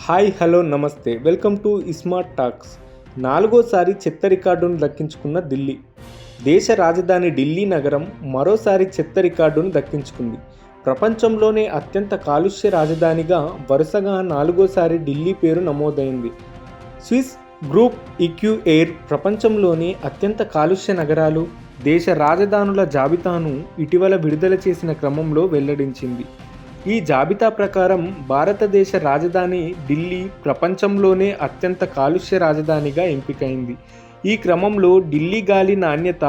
Hi hello నమస్తే welcome to smart talks. నాలుగోసారి చెత్త రికార్డును దక్కించుకున్న ఢిల్లీ. దేశ రాజధాని ఢిల్లీ నగరం మరోసారి చెత్త రికార్డును దక్కించుకుంది. ప్రపంచంలోనే అత్యంత కాలుష్య రాజధానిగా వరుసగా నాలుగోసారి ఢిల్లీ పేరు నమోదైంది. స్విస్ గ్రూప్ ఈక్యూఎయిర్ ప్రపంచంలోని అత్యంత కాలుష్య నగరాలు, దేశ రాజధానుల జాబితాను ఇటీవల విడుదల చేసిన క్రమంలో వెల్లడించింది. ఈ జాబితా ప్రకారం భారతదేశ రాజధాని ఢిల్లీ ప్రపంచంలోనే అత్యంత కాలుష్య రాజధానిగా ఎంపికైంది. ఈ క్రమంలో ఢిల్లీ గాలి నాణ్యత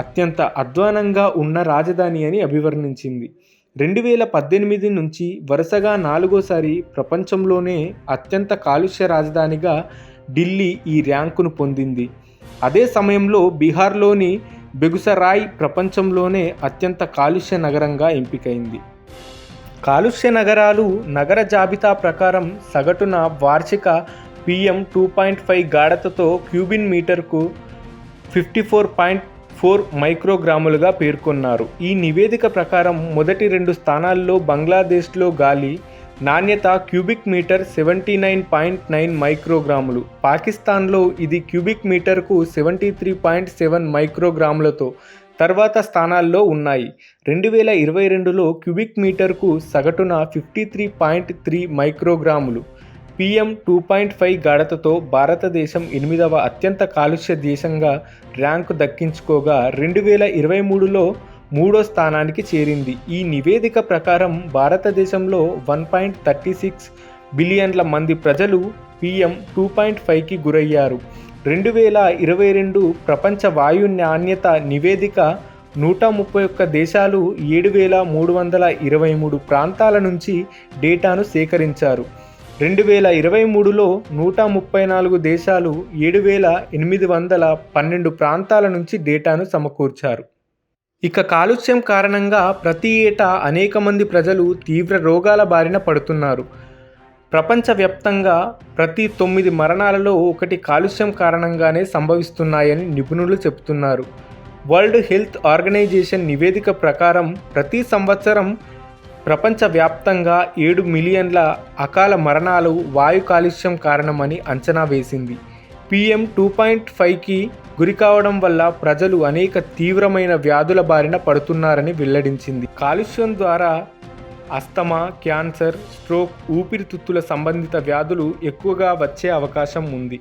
అత్యంత అధ్వానంగా ఉన్న రాజధాని అని అభివర్ణించింది. 2018 నుంచి వరుసగా నాలుగోసారి ప్రపంచంలోనే అత్యంత కాలుష్య రాజధానిగా ఢిల్లీ ఈ ర్యాంకును పొందింది. అదే సమయంలో బీహార్లోని బెగుసరాయ్ ప్రపంచంలోనే అత్యంత కాలుష్య నగరంగా ఎంపికైంది. కాలుష్య నగరాలు నగర జాబితా ప్రకారం సగటున వార్షిక PM 2.5 గాఢతతో క్యూబిన్ మీటర్కు 54.4 మైక్రోగ్రాములుగా పేర్కొన్నారు. ఈ నివేదిక ప్రకారం మొదటి 2 స్థానాల్లో బంగ్లాదేశ్లో గాలి నాణ్యత క్యూబిక్ మీటర్ 79.9 మైక్రోగ్రాములు, పాకిస్తాన్లో ఇది క్యూబిక్ మీటర్కు 73.7 మైక్రోగ్రాములతో తర్వాత స్థానాల్లో ఉన్నాయి. 2022లో క్యూబిక్ మీటర్కు సగటున 53.3 మైక్రోగ్రాములు PM 2.5 గాఢతతో భారతదేశం 8వ అత్యంత కాలుష్య దేశంగా ర్యాంకు దక్కించుకోగా 2023లో 3వ స్థానానికి చేరింది. ఈ నివేదిక ప్రకారం భారతదేశంలో 1.36 బిలియన్ల మంది ప్రజలు PM 2.5కి గురయ్యారు. 2022 ప్రపంచ వాయు నాణ్యత నివేదిక 131 దేశాలు 7,323 ప్రాంతాల నుంచి డేటాను సేకరించారు. 2023లో 134 దేశాలు 7,812 ప్రాంతాల నుంచి డేటాను సమకూర్చారు. ఇక కాలుష్యం కారణంగా ప్రతి ఏటా అనేక మంది ప్రజలు తీవ్ర రోగాల బారిన పడుతున్నారు. ప్రపంచవ్యాప్తంగా ప్రతి 9 మరణాలలో 1 కాలుష్యం కారణంగానే సంభవిస్తున్నాయని నిపుణులు చెబుతున్నారు. వరల్డ్ హెల్త్ ఆర్గనైజేషన్ నివేదిక ప్రకారం ప్రతి సంవత్సరం ప్రపంచవ్యాప్తంగా 7 మిలియన్ల అకాల మరణాలు వాయు కాలుష్యం కారణమని అంచనా వేసింది. PM 2.5కి గురికావడం వల్ల ప్రజలు అనేక తీవ్రమైన వ్యాధుల బారిన పడుతున్నారని వెల్లడించింది. కాలుష్యం ద్వారా అస్తమా, క్యాన్సర్, స్ట్రోక్, ఊపిరితిత్తుల సంబంధిత వ్యాధులు ఎక్కువగా వచ్చే అవకాశం ఉంది.